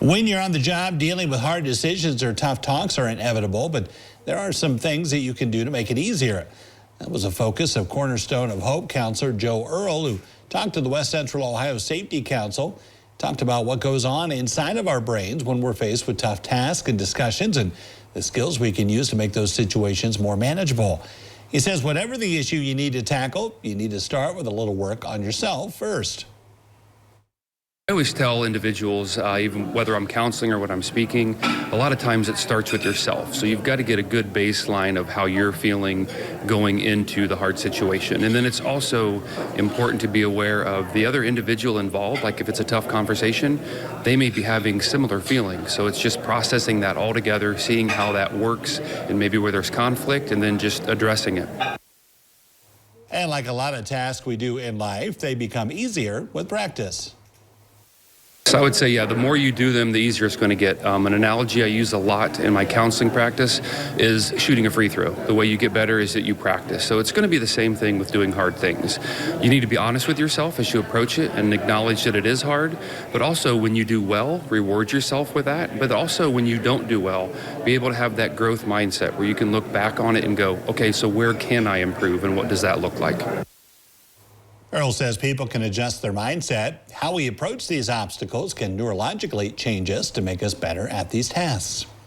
When you're on the job, dealing with hard decisions or tough talks are inevitable, but there are some things that you can do to make it easier. That was a focus of Cornerstone of Hope counselor Joe Earl, who talked to the West Central Ohio Safety Council, talked about what goes on inside of our brains when we're faced with tough tasks and discussions and the skills we can use to make those situations more manageable. He says whatever the issue you need to tackle, you need to start with a little work on yourself first. I always tell individuals, even whether I'm counseling or when I'm speaking, a lot of times it starts with yourself. So you've got to get a good baseline of how you're feeling going into the hard situation. And then it's also important to be aware of the other individual involved. Like if it's a tough conversation, they may be having similar feelings. So it's just processing that all together, seeing how that works, and maybe where there's conflict, and then just addressing it. And like a lot of tasks we do in life, they become easier with practice. So I would say, yeah, the more you do them, the easier it's going to get. An analogy I use a lot in my counseling practice is shooting a free throw. The way you get better is that you practice. So it's going to be the same thing with doing hard things. You need to be honest with yourself as you approach it and acknowledge that it is hard. But also when you do well, reward yourself with that. But also when you don't do well, be able to have that growth mindset where you can look back on it and go, okay, so where can I improve and what does that look like? Earl says people can adjust their mindset. How we approach these obstacles can neurologically change us to make us better at these tasks.